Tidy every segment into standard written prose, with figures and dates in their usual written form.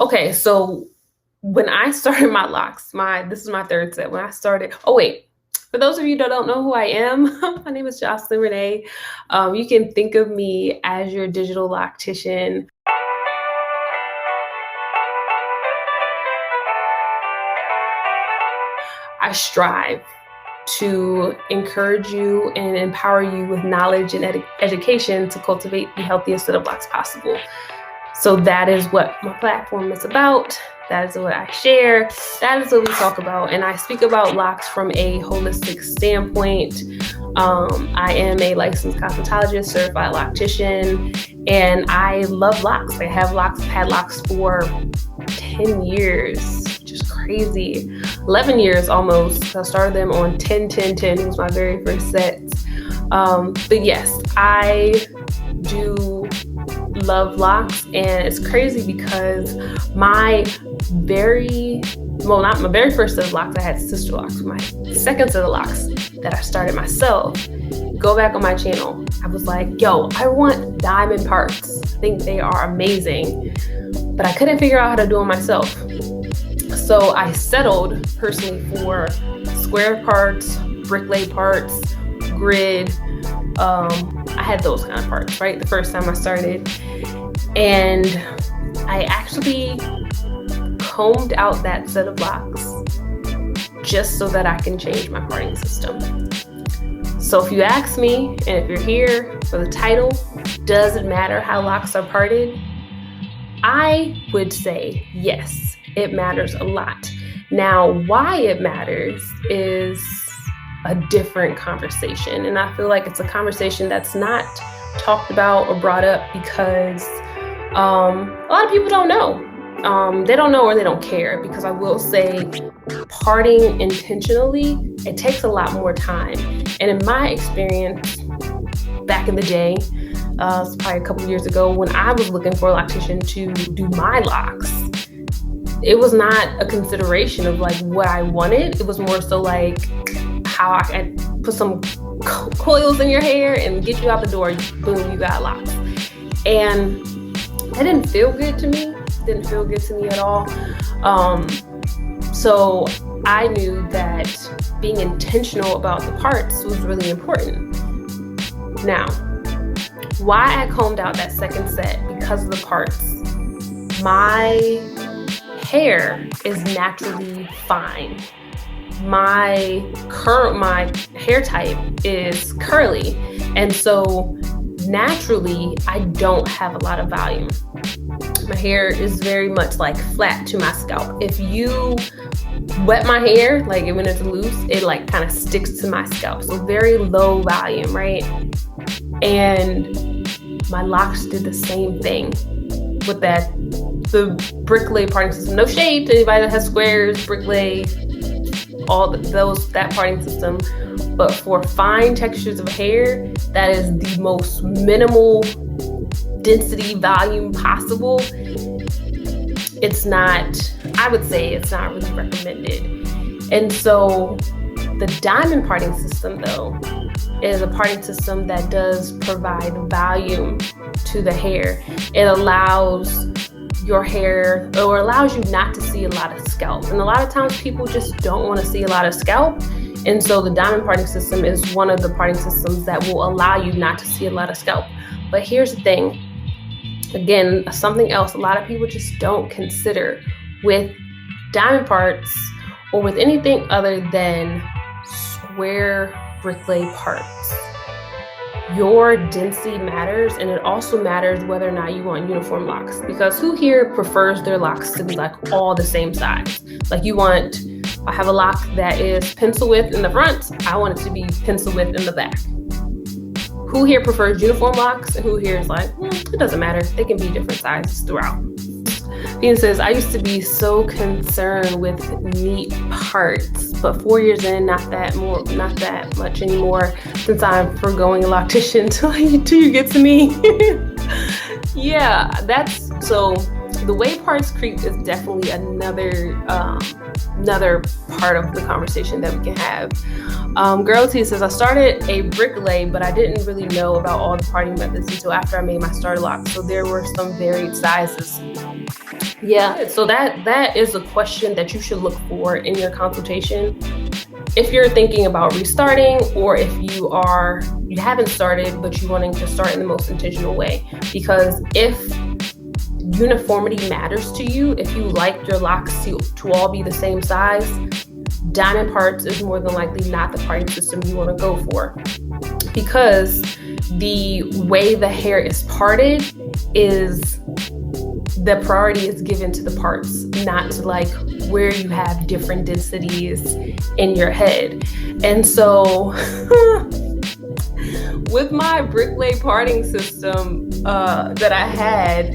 Okay, so when I started my locks, this is my third set. When I started, oh wait, for those of you that don't know who I am, my name is Jocelyn Renee. You can think of me as your digital loctician. I strive to encourage you and empower you with knowledge and education to cultivate the healthiest set of locks possible. So that is what my platform is about. That is what I share. That is what we talk about. And I speak about locks from a holistic standpoint. I am a licensed cosmetologist, certified loctician, and I love locks. I have locks. I've had locks for 10 years, which is crazy. 11 years almost. I started them on 10-10-10. It was my very first set. But yes, I do love locks, and it's crazy because not my very first set of locks, I had sister locks. My second set of locks that I started myself, go back on my channel, I was like, yo, I want diamond parts. I think they are amazing, but I couldn't figure out how to do them myself. So I settled personally for square parts, brick-lay parts, grid. I had those kind of parts, right? The first time I started. And I actually combed out that set of locks just so that I can change my parting system. So if you ask me, and if you're here for the title, does it matter how locks are parted? I would say yes, it matters a lot. Now, why it matters is a different conversation. And I feel like it's a conversation that's not talked about or brought up because a lot of people don't know. They don't know or they don't care, because I will say parting intentionally, it takes a lot more time. And in my experience, back in the day, it's probably a couple years ago, when I was looking for a loctician to do my locks, it was not a consideration of like what I wanted. It was more so like how I could put some coils in your hair and get you out the door. Boom, you got locks. And that didn't feel good to me. Didn't feel good to me at all. So I knew that being intentional about the parts was really important. Now, why I combed out that second set? Because of the parts. My hair is naturally fine. My hair type is curly, and so naturally I don't have a lot of volume. My hair is very much like flat to my scalp. If you wet my hair, like when it's loose, it like kind of sticks to my scalp. So very low volume, right? And my locks did the same thing with the brick-lay parting system. No shade to anybody that has squares, brick-lay, that parting system. But for fine textures of hair, that is the most minimal density volume possible. I would say it's not really recommended. And so the diamond parting system, though, is a parting system that does provide volume to the hair. It allows your hair, or allows you not to see a lot of scalp. And a lot of times people just don't want to see a lot of scalp. And so the diamond parting system is one of the parting systems that will allow you not to see a lot of scalp. But here's the thing. Again, something else a lot of people just don't consider with diamond parts or with anything other than square brick-lay parts. Your density matters, and it also matters whether or not you want uniform locks, because who here prefers their locks to be like all the same size? Like I have a lock that is pencil width in the front, I want it to be pencil width in the back. Who here prefers uniform locks, and who here is like, it doesn't matter, they can be different sizes throughout? Dean says, I used to be so concerned with neat parts, but 4 years in, not that much anymore, since I'm forgoing a loctician till you get to me. Yeah, so the way parts creep is definitely another part of the conversation that we can have. Girl T says, I started a brick-lay, but I didn't really know about all the parting methods until after I made my starter lock. So there were some varied sizes. Yeah, so that is a question that you should look for in your consultation. If you're thinking about restarting, or if you haven't started, but you're wanting to start in the most intentional way. Because if uniformity matters to you, if you like your locks to all be the same size, diamond parts is more than likely not the parting system you want to go for. Because the way the hair is parted is the priority is given to the parts, not to like where you have different densities in your head. And so with my brick-lay parting system that I had,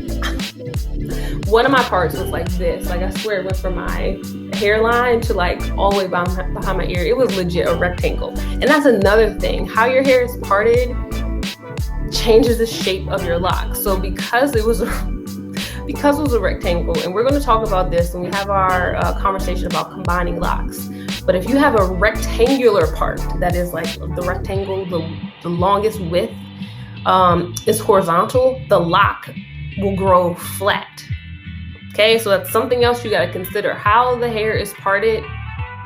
one of my parts was like this. Like, I swear it went from my hairline to like all the way behind my ear. It was legit a rectangle. And that's another thing. How your hair is parted changes the shape of your locks. So because it was a rectangle, and we're going to talk about this when we have our conversation about combining locks. But if you have a rectangular part that is like the rectangle, the longest width is horizontal, the lock will grow flat. Okay, so that's something else you got to consider. How the hair is parted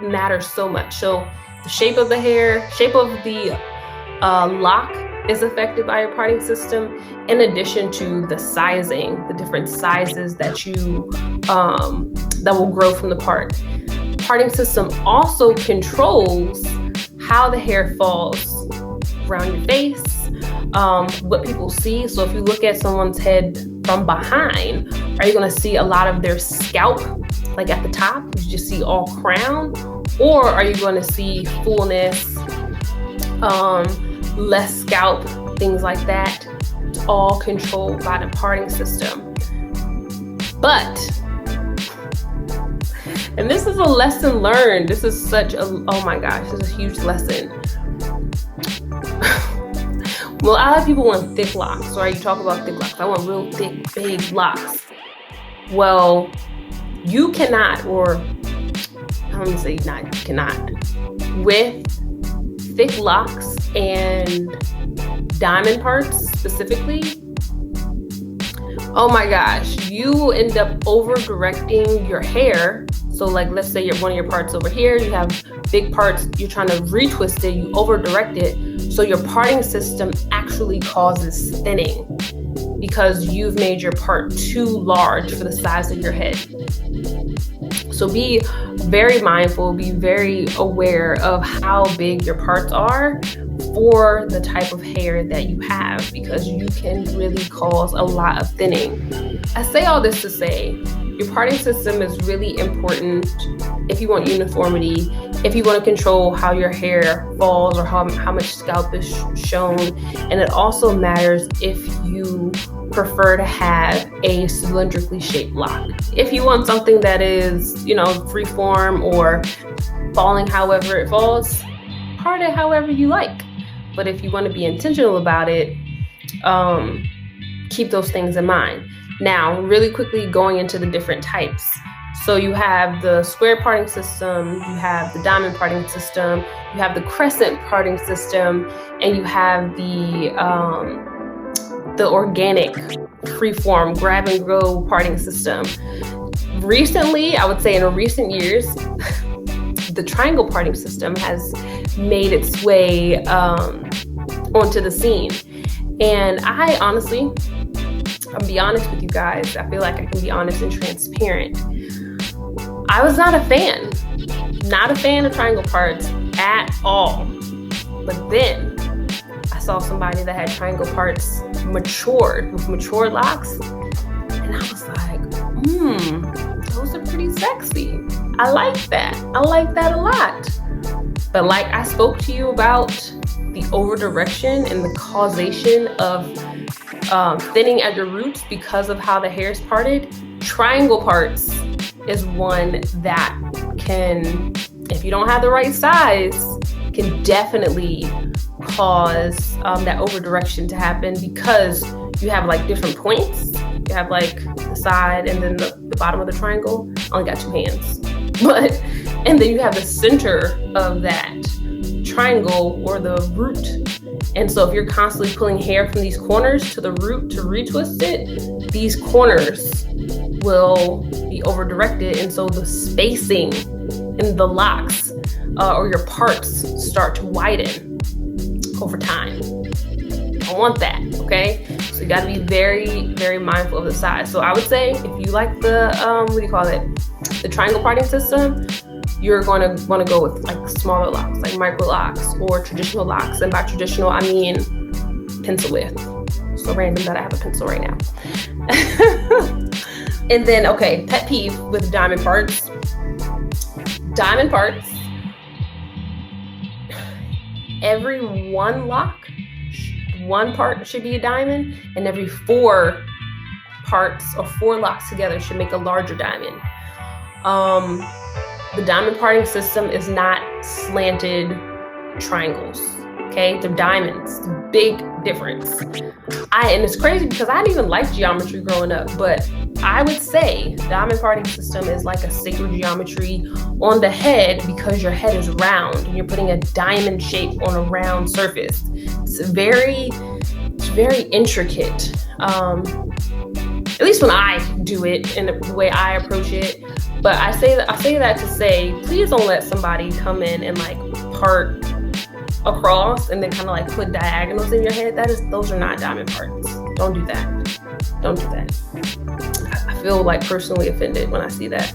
matters so much. So the shape of the hair, shape of the lock is affected by your parting system, in addition to the sizing, the different sizes that you that will grow from the part. Parting system also controls how the hair falls around your face, what people see. So if you look at someone's head from behind, are you going to see a lot of their scalp, like at the top? You just see all crown, or are you going to see fullness, less scalp, things like that? It's all controlled by the parting system. But, and this is a lesson learned. This is such a, oh my gosh, this is a huge lesson. Well, a lot of people want thick locks, right? You talk about thick locks. I want real thick, big locks. Well, you cannot, or I'm gonna say not, you cannot. With thick locks and diamond parts specifically, oh my gosh, you end up over directing your hair. So like, let's say one of your parts over here, you have big parts, you're trying to retwist it, you over direct it. So your parting system actually causes thinning because you've made your part too large for the size of your head. So be very mindful, be very aware of how big your parts are for the type of hair that you have, because you can really cause a lot of thinning. I say all this to say, your parting system is really important if you want uniformity, if you want to control how your hair falls or how much scalp is shown. And it also matters if you prefer to have a cylindrically shaped lock. If you want something that is, free form or falling however it falls, part it however you like. But if you want to be intentional about it, keep those things in mind. Now, really quickly going into the different types. So you have the square parting system, you have the diamond parting system, you have the crescent parting system, and you have the organic freeform grab and go parting system. Recently, I would say in recent years, the triangle parting system has made its way onto the scene. And I honestly, I'll be honest with you guys, I feel like I can be honest and transparent. I was not a fan of triangle parts at all. But then I saw somebody that had triangle parts matured with matured locks, and I was like, those are pretty sexy. I like that a lot. But like I spoke to you about the over direction and the causation of thinning at your roots because of how the hair is parted, triangle parts is one that can, if you don't have the right size, can definitely cause that over direction to happen, because you have like different points. You have like the side and then the bottom of the triangle. I only got 2 hands. And then you have the center of that triangle or the root. And so if you're constantly pulling hair from these corners to the root to retwist it, these corners will be over directed, and so the spacing in the locks or your parts start to widen over time. I want that, okay? So you got to be very, very mindful of the size. So I would say if you like the the triangle parting system, you're going to want to go with like smaller locks, like micro locks or traditional locks. And by traditional, I mean pencil width. So random that I have a pencil right now. And then, okay, pet peeve with diamond parts. Diamond parts, every one lock, one part should be a diamond, and every 4 parts or 4 locks together should make a larger diamond. The diamond parting system is not slanted triangles, okay? They're diamonds. It's a big difference. And it's crazy because I didn't even like geometry growing up, but I would say diamond parting system is like a sacred geometry on the head because your head is round and you're putting a diamond shape on a round surface. It's very intricate. At least when I do it and the way I approach it. But I say that to say, please don't let somebody come in and like part across and then kind of like put diagonals in your head. Those are not diamond parts. Don't do that. Don't do that. I feel like personally offended when I see that.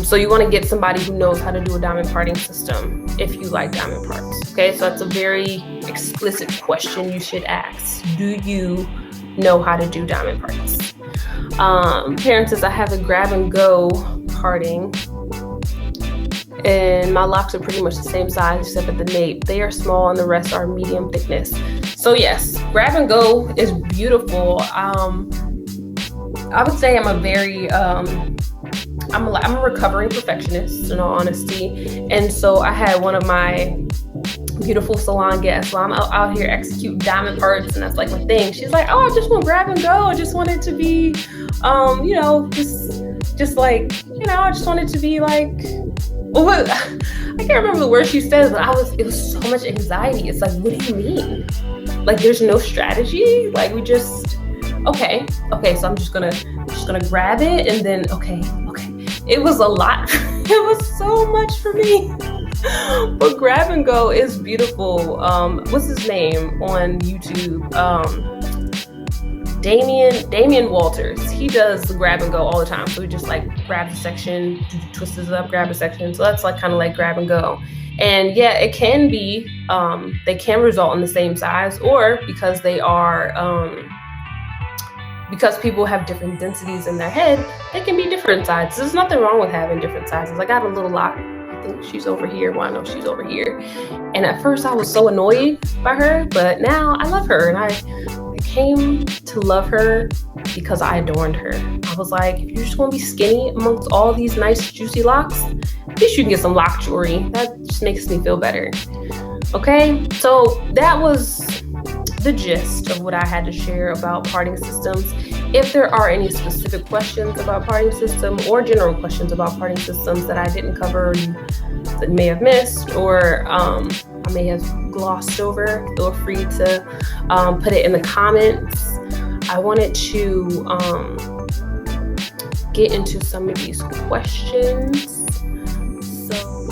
So you want to get somebody who knows how to do a diamond parting system if you like diamond parts. Okay, so that's a very explicit question you should ask. Do you know how to do diamond parts? Karen says, I have a grab and go parting, and my locks are pretty much the same size except at the nape. They are small and the rest are medium thickness. So yes, grab and go is beautiful. I would say I'm a very I'm a recovering perfectionist, in all honesty. And so I had one of my beautiful salon guests while I'm out here executing diamond parts, and that's like my thing. She's like, oh, I just want grab and go. I just want it to be, just like, I just want it to be like, what? I can't remember the word she said, but it was so much anxiety. It's like, what do you mean? Like, there's no strategy? Like, we just, okay, so I'm just gonna grab it, and then, okay. It was a lot. It was so much for me. But grab and go is beautiful. What's his name on YouTube? Damian Walters. He does the grab and go all the time. So he just like grabs a section, twists it up, grab a section. So that's like kind of like grab and go. And yeah, it can be, they can result in the same size, or because they are, because people have different densities in their head, they can be different sizes. There's nothing wrong with having different sizes. I got a little lock. I think she's over here. Well, I know she's over here. And at first I was so annoyed by her, but now I love her. And I came to love her because I adorned her. I was like, if you just want to be skinny amongst all these nice juicy locks, at least you can get some lock jewelry. That just makes me feel better. Okay, so that was the gist of what I had to share about parting systems. If there are any specific questions about parting system or general questions about parting systems that I didn't cover, that may have missed, or I may have glossed over, feel free to put it in the comments. I wanted to get into some of these questions. So